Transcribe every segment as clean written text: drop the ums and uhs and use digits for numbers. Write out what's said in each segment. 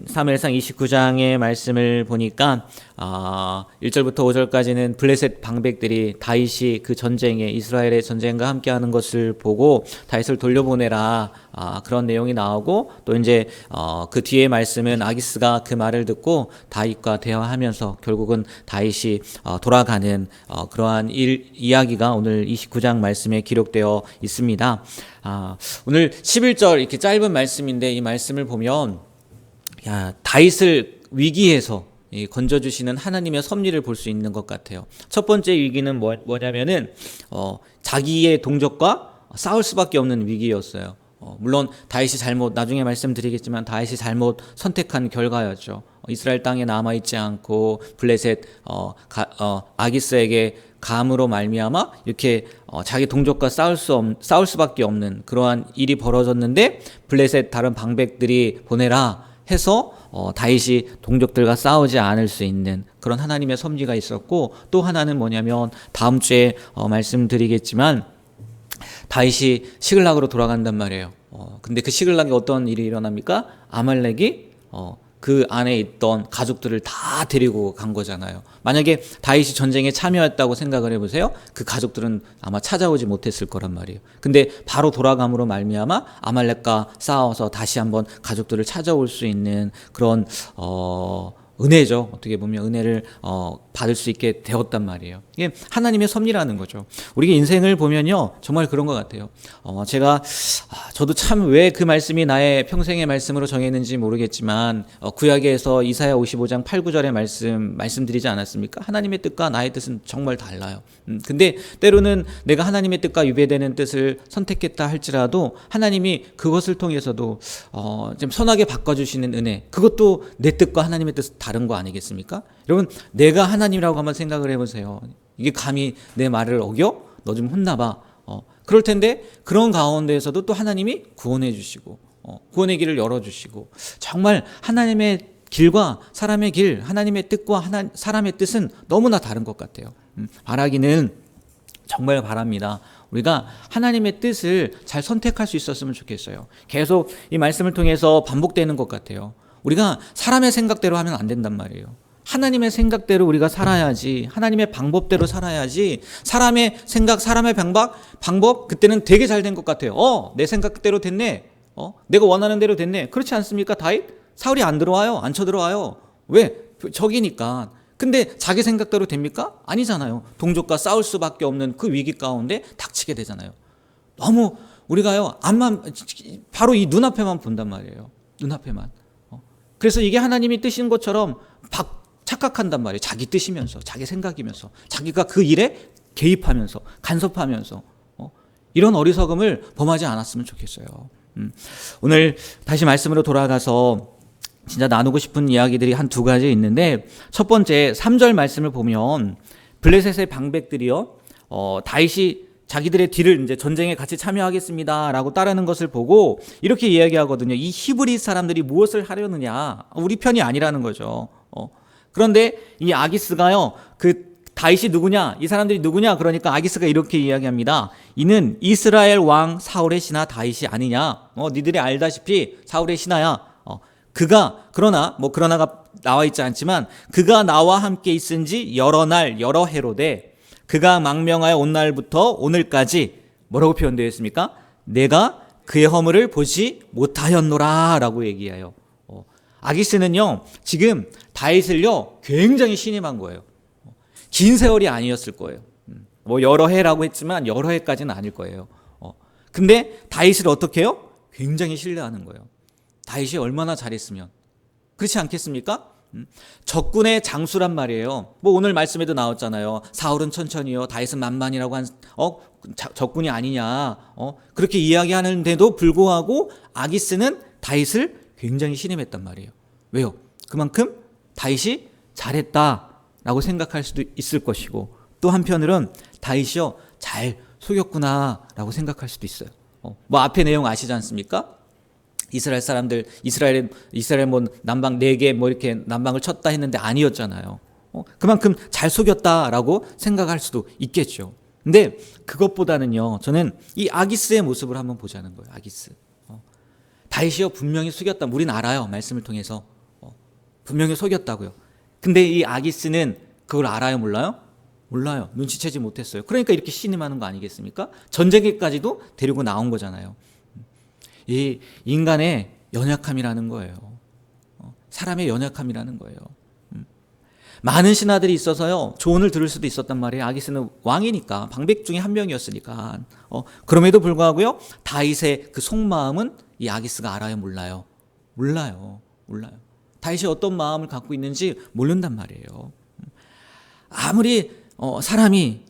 사무엘상 29장의 말씀을 보니까 1절부터 5절까지는 블레셋 방백들이 다윗이 그 전쟁에 이스라엘의 전쟁과 함께하는 것을 보고 다윗을 돌려보내라 그런 내용이 나오고, 또 이제 그 뒤에 말씀은 아기스가 그 말을 듣고 다윗과 대화하면서 결국은 다윗이 돌아가는 그러한 이야기가 오늘 29장 말씀에 기록되어 있습니다. 오늘 11절 이렇게 짧은 말씀인데, 이 말씀을 보면 다윗을 위기에서 건져주시는 하나님의 섭리를 볼 수 있는 것 같아요. 첫 번째 위기는 뭐냐면은 자기의 동족과 싸울 수밖에 없는 위기였어요. 물론 다윗이 나중에 말씀드리겠지만 다윗이 잘못 선택한 결과였죠. 이스라엘 땅에 남아있지 않고 블레셋 아기스에게 감으로 말미암아 이렇게 자기 동족과 싸울 수밖에 없는 그러한 일이 벌어졌는데, 블레셋 다른 방백들이 보내라 해서 다윗이 동족들과 싸우지 않을 수 있는 그런 하나님의 섭리가 있었고, 또 하나는 뭐냐면 다음 주에 말씀드리겠지만 다윗이 시글락으로 돌아간단 말이에요. 근데 그 시글락에 어떤 일이 일어납니까? 아말렉이 그 안에 있던 가족들을 다 데리고 간 거잖아요. 만약에 다윗이 전쟁에 참여했다고 생각을 해보세요. 그 가족들은 아마 찾아오지 못했을 거란 말이에요. 근데 바로 돌아감으로 말미암아 아말렉과 싸워서 다시 한번 가족들을 찾아올 수 있는 그런 은혜죠. 어떻게 보면 은혜를 받을 수 있게 되었단 말이에요. 이게 하나님의 섭리라는 거죠. 우리 인생을 보면요, 정말 그런 것 같아요. 저도 참 왜 그 말씀이 나의 평생의 말씀으로 정했는지 모르겠지만, 구약에서 이사야 55장 8, 9절의 말씀드리지 않았습니까? 하나님의 뜻과 나의 뜻은 정말 달라요. 근데 때로는 내가 하나님의 뜻과 유배되는 뜻을 선택했다 할지라도 하나님이 그것을 통해서도 좀 선하게 바꿔주시는 은혜, 그것도 내 뜻과 하나님의 뜻 다른 거 아니겠습니까? 여러분, 내가 하나님이라고 한번 생각을 해보세요. 이게 감히 내 말을 어겨? 너 좀 혼나봐. 그럴 텐데 그런 가운데에서도 또 하나님이 구원해 주시고 구원의 길을 열어주시고, 정말 하나님의 길과 사람의 길, 하나님의 뜻과 사람의 뜻은 너무나 다른 것 같아요. 바라기는 정말 바랍니다. 우리가 하나님의 뜻을 잘 선택할 수 있었으면 좋겠어요. 계속 이 말씀을 통해서 반복되는 것 같아요. 우리가 사람의 생각대로 하면 안 된단 말이에요. 하나님의 생각대로 우리가 살아야지, 하나님의 방법대로 살아야지. 사람의 생각, 사람의 방법 그때는 되게 잘 된 것 같아요. 내 생각대로 됐네. 내가 원하는 대로 됐네. 그렇지 않습니까? 다윗? 사울이 안 들어와요. 안 쳐들어와요. 왜? 적이니까. 근데 자기 생각대로 됩니까? 아니잖아요. 동족과 싸울 수밖에 없는 그 위기 가운데 닥치게 되잖아요. 너무 우리가요, 바로 이 눈앞에만 본단 말이에요. 눈앞에만. 그래서 이게 하나님이 뜻인 것처럼 착각한단 말이에요. 자기 뜻이면서, 자기 생각이면서, 자기가 그 일에 개입하면서, 간섭하면서 이런 어리석음을 범하지 않았으면 좋겠어요. 오늘 다시 말씀으로 돌아가서 진짜 나누고 싶은 이야기들이 한 두 가지 있는데, 첫 번째 3절 말씀을 보면 블레셋의 방백들이요, 다윗이 자기들의 뒤를 이제 전쟁에 같이 참여하겠습니다라고 따르는 것을 보고 이렇게 이야기하거든요. 이 히브리 사람들이 무엇을 하려느냐? 우리 편이 아니라는 거죠. 그런데 이 아기스가요, 그 다윗이 누구냐? 이 사람들이 누구냐? 그러니까 아기스가 이렇게 이야기합니다. 이는 이스라엘 왕 사울의 신하 다윗이 아니냐? 니들이 알다시피 사울의 신하야. 그러나가 나와 있지 않지만 그가 나와 함께 있은지 여러 날 여러 해로되 그가 망명하여 온 날부터 오늘까지 뭐라고 표현되어 있습니까? 내가 그의 허물을 보지 못하였노라 라고 얘기해요. 아기스는요, 지금 다윗을요 굉장히 신임한 거예요. 긴 세월이 아니었을 거예요. 여러 해라고 했지만 여러 해까지는 아닐 거예요. 근데 다윗을 어떻게 해요? 굉장히 신뢰하는 거예요. 다윗이 얼마나 잘했으면. 그렇지 않겠습니까? 적군의 장수란 말이에요. 오늘 말씀에도 나왔잖아요. 사울은 천천히요, 다윗은 만만이라고 한 적군이 아니냐. 그렇게 이야기하는데도 불구하고 아기스는 다윗을 굉장히 신임했단 말이에요. 왜요? 그만큼 다윗이 잘했다라고 생각할 수도 있을 것이고, 또 한편으론 다윗이요 잘 속였구나라고 생각할 수도 있어요. 앞에 내용 아시지 않습니까? 이스라엘 사람들, 이스라엘 남방 4개 이렇게 남방을 쳤다 했는데 아니었잖아요. 그만큼 잘 속였다라고 생각할 수도 있겠죠. 근데 그것보다는요, 저는 이 아기스의 모습을 한번 보자는 거예요. 아기스. 다윗이요 분명히 속였다. 우리는 알아요. 말씀을 통해서. 분명히 속였다고요. 근데 이 아기스는 그걸 알아요, 몰라요? 몰라요. 눈치채지 못했어요. 그러니까 이렇게 신임하는 거 아니겠습니까? 전쟁에까지도 데리고 나온 거잖아요. 이 인간의 연약함이라는 거예요. 사람의 연약함이라는 거예요. 많은 신하들이 있어서요, 조언을 들을 수도 있었단 말이에요. 아기스는 왕이니까, 방백 중에 한 명이었으니까. 그럼에도 불구하고요, 다윗의 그 속마음은 이 아기스가 알아요, 몰라요? 몰라요. 다윗이 어떤 마음을 갖고 있는지 모른단 말이에요. 아무리 사람이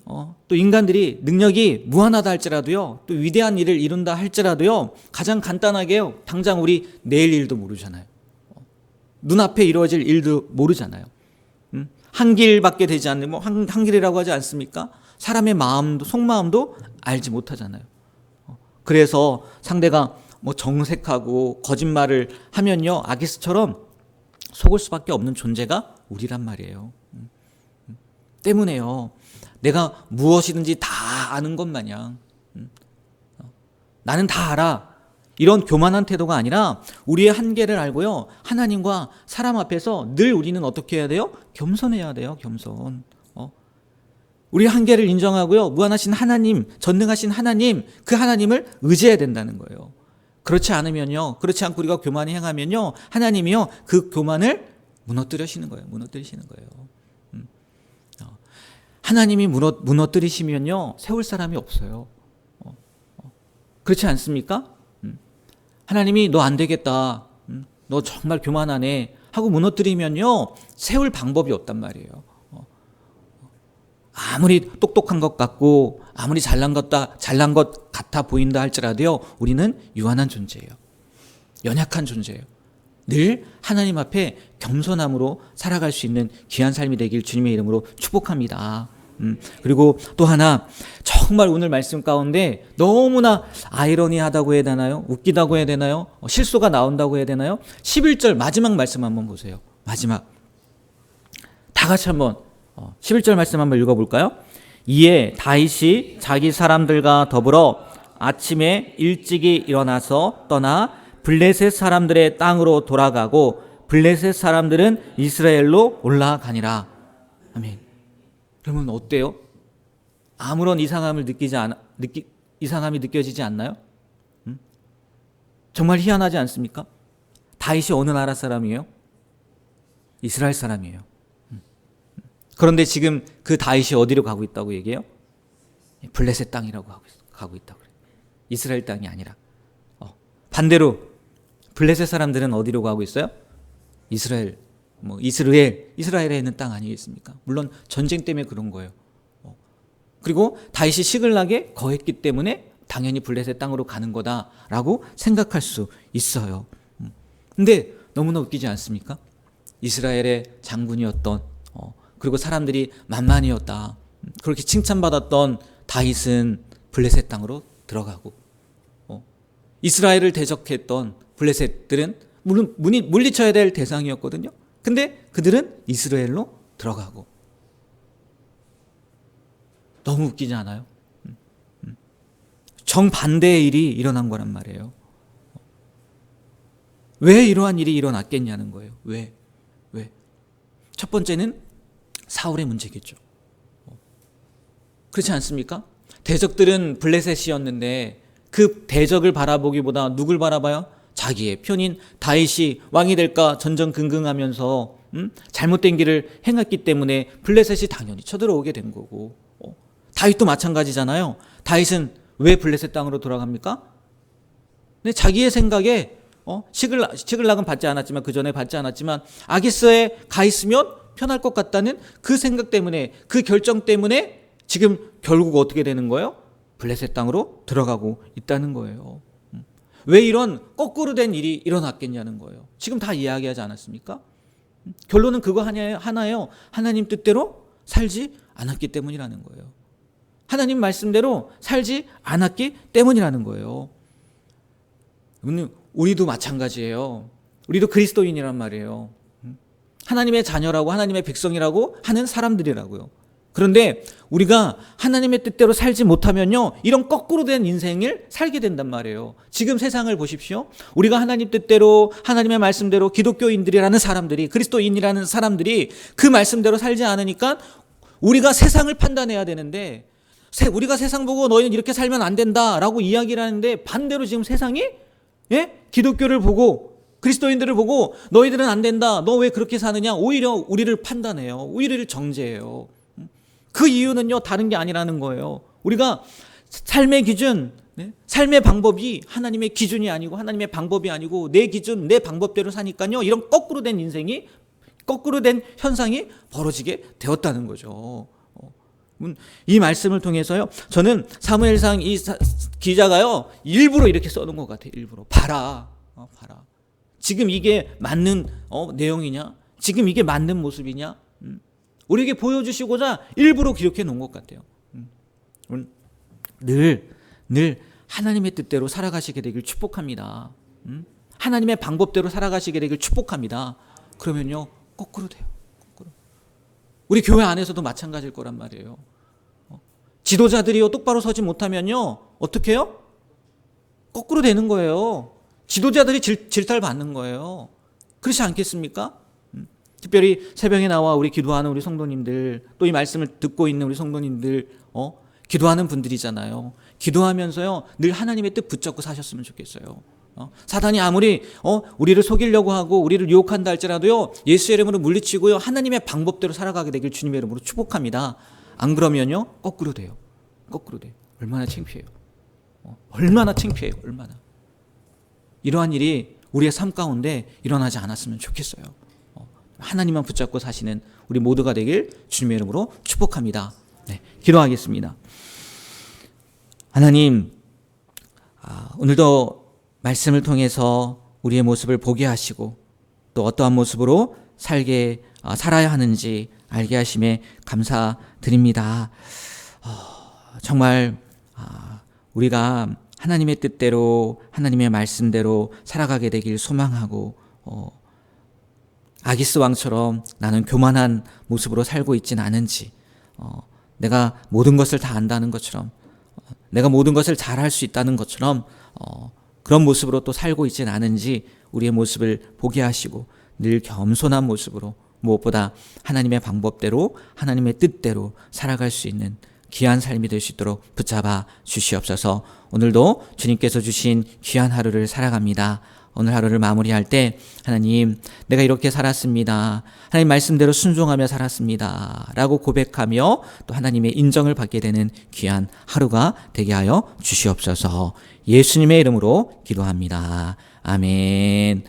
또 인간들이 능력이 무한하다 할지라도요, 또 위대한 일을 이룬다 할지라도요, 가장 간단하게요, 당장 우리 내일 일도 모르잖아요. 눈앞에 이루어질 일도 모르잖아요. 한 길밖에 되지 않는 한 길이라고 하지 않습니까? 사람의 마음도 속마음도 알지 못하잖아요. 그래서 상대가 정색하고 거짓말을 하면요, 아기스처럼 속을 수밖에 없는 존재가 우리란 말이에요. 때문에요, 내가 무엇이든지 다 아는 것 마냥 나는 다 알아, 이런 교만한 태도가 아니라 우리의 한계를 알고요, 하나님과 사람 앞에서 늘 우리는 어떻게 해야 돼요? 겸손해야 돼요. 겸손. 우리의 한계를 인정하고요, 무한하신 하나님, 전능하신 하나님, 그 하나님을 의지해야 된다는 거예요. 그렇지 않으면요, 그렇지 않고 우리가 교만히 행하면요, 하나님이요, 그 교만을 무너뜨리시는 거예요. 하나님이 무너뜨리시면요, 세울 사람이 없어요. 그렇지 않습니까? 하나님이 너 안 되겠다, 너 정말 교만하네 하고 무너뜨리면요, 세울 방법이 없단 말이에요. 아무리 똑똑한 것 같고 아무리 잘난 것 같아 보인다 할지라도요, 우리는 유한한 존재예요. 연약한 존재예요. 늘 하나님 앞에 겸손함으로 살아갈 수 있는 귀한 삶이 되길 주님의 이름으로 축복합니다. 그리고 또 하나, 정말 오늘 말씀 가운데 너무나 아이러니하다고 해야 되나요? 웃기다고 해야 되나요? 실수가 나온다고 해야 되나요? 11절 마지막 말씀 한번 보세요. 마지막. 다 같이 한번 11절 말씀 한번 읽어볼까요? 이에 다윗이 자기 사람들과 더불어 아침에 일찍이 일어나서 떠나 블레셋 사람들의 땅으로 돌아가고 블레셋 사람들은 이스라엘로 올라가니라. 아멘. 그러면 어때요? 아무런 이상함이 느껴지지 않나요? 정말 희한하지 않습니까? 다윗이 어느 나라 사람이에요? 이스라엘 사람이에요. 그런데 지금 그 다윗이 어디로 가고 있다고 얘기해요? 블레셋 땅이라고 가고 있다고 그래요. 이스라엘 땅이 아니라. 반대로 블레셋 사람들은 어디로 가고 있어요? 이스라엘에 있는 땅 아니겠습니까? 물론 전쟁 때문에 그런 거예요. 그리고 다윗이 시글락에 거했기 때문에 당연히 블레셋 땅으로 가는 거다라고 생각할 수 있어요. 근데 너무나 웃기지 않습니까? 이스라엘의 장군이었던, 그리고 사람들이 만만이었다, 그렇게 칭찬받았던 다윗은 블레셋 땅으로 들어가고, 이스라엘을 대적했던 블레셋들은 물론 물리쳐야 될 대상이었거든요. 근데 그들은 이스라엘로 들어가고. 너무 웃기지 않아요? 정반대의 일이 일어난 거란 말이에요. 왜 이러한 일이 일어났겠냐는 거예요. 왜? 첫 번째는 사울의 문제겠죠. 그렇지 않습니까? 대적들은 블레셋이었는데 그 대적을 바라보기보다 누굴 바라봐요? 자기의 편인 다윗이 왕이 될까 전전긍긍하면서 잘못된 길을 행했기 때문에 블레셋이 당연히 쳐들어오게 된 거고, 다윗도 마찬가지잖아요. 다윗은 왜 블레셋 땅으로 돌아갑니까? 근데 자기의 생각에 시글락은 받지 않았지만, 그 전에 받지 않았지만 아기스에 가 있으면 편할 것 같다는 그 생각 때문에, 그 결정 때문에 지금 결국 어떻게 되는 거예요? 블레셋 땅으로 들어가고 있다는 거예요. 왜 이런 거꾸로 된 일이 일어났겠냐는 거예요. 지금 다 이야기하지 않았습니까? 결론은 그거 하나예요. 하나님 뜻대로 살지 않았기 때문이라는 거예요. 하나님 말씀대로 살지 않았기 때문이라는 거예요. 우리도 마찬가지예요. 우리도 그리스도인이란 말이에요. 하나님의 자녀라고, 하나님의 백성이라고 하는 사람들이라고요. 그런데 우리가 하나님의 뜻대로 살지 못하면요, 이런 거꾸로 된 인생을 살게 된단 말이에요. 지금 세상을 보십시오. 우리가 하나님 뜻대로, 하나님의 말씀대로, 기독교인들이라는 사람들이, 그리스도인이라는 사람들이 그 말씀대로 살지 않으니까 우리가 세상을 판단해야 되는데, 우리가 세상 보고 너희는 이렇게 살면 안 된다라고 이야기를 하는데, 반대로 지금 세상이 기독교를 보고 그리스도인들을 보고 너희들은 안 된다, 너 왜 그렇게 사느냐, 오히려 우리를 판단해요. 우리를 정죄해요. 그 이유는요, 다른 게 아니라는 거예요. 우리가 삶의 기준, 삶의 방법이 하나님의 기준이 아니고 하나님의 방법이 아니고 내 기준, 내 방법대로 사니까요, 이런 거꾸로 된 인생이, 거꾸로 된 현상이 벌어지게 되었다는 거죠. 이 말씀을 통해서요, 저는 사무엘상 이 기자가요, 일부러 이렇게 써놓은 것 같아요. 일부러. 봐라. 봐라. 지금 이게 맞는 내용이냐? 지금 이게 맞는 모습이냐? 우리에게 보여주시고자 일부러 기록해 놓은 것 같아요. 늘 하나님의 뜻대로 살아가시게 되길 축복합니다. 하나님의 방법대로 살아가시게 되길 축복합니다. 그러면요, 거꾸로 돼요. 거꾸로. 우리 교회 안에서도 마찬가지일 거란 말이에요. 지도자들이요, 똑바로 서지 못하면요, 어떻게 해요? 거꾸로 되는 거예요. 지도자들이 질타를 받는 거예요. 그렇지 않겠습니까? 특별히 새벽에 나와 우리 기도하는 우리 성도님들, 또 이 말씀을 듣고 있는 우리 성도님들, 기도하는 분들이잖아요. 기도하면서요, 늘 하나님의 뜻 붙잡고 사셨으면 좋겠어요. 사단이 아무리 우리를 속이려고 하고 우리를 유혹한다 할지라도요, 예수의 이름으로 물리치고요, 하나님의 방법대로 살아가게 되길 주님의 이름으로 축복합니다. 안 그러면요, 거꾸로 돼요. 거꾸로 돼요. 얼마나 창피해요. 얼마나 창피해요. 얼마나. 이러한 일이 우리의 삶 가운데 일어나지 않았으면 좋겠어요. 하나님만 붙잡고 사시는 우리 모두가 되길 주님의 이름으로 축복합니다. 네, 기도하겠습니다. 하나님, 오늘도 말씀을 통해서 우리의 모습을 보게 하시고 또 어떠한 모습으로 살아야 하는지 알게 하심에 감사드립니다. 정말 우리가 하나님의 뜻대로, 하나님의 말씀대로 살아가게 되길 소망하고, 아기스 왕처럼 나는 교만한 모습으로 살고 있진 않은지, 내가 모든 것을 다 안다는 것처럼, 내가 모든 것을 잘할 수 있다는 것처럼 그런 모습으로 또 살고 있진 않은지 우리의 모습을 보게 하시고 늘 겸손한 모습으로, 무엇보다 하나님의 방법대로, 하나님의 뜻대로 살아갈 수 있는 귀한 삶이 될 수 있도록 붙잡아 주시옵소서. 오늘도 주님께서 주신 귀한 하루를 살아갑니다. 오늘 하루를 마무리할 때, 하나님, 내가 이렇게 살았습니다, 하나님 말씀대로 순종하며 살았습니다 라고 고백하며 또 하나님의 인정을 받게 되는 귀한 하루가 되게 하여 주시옵소서. 예수님의 이름으로 기도합니다. 아멘.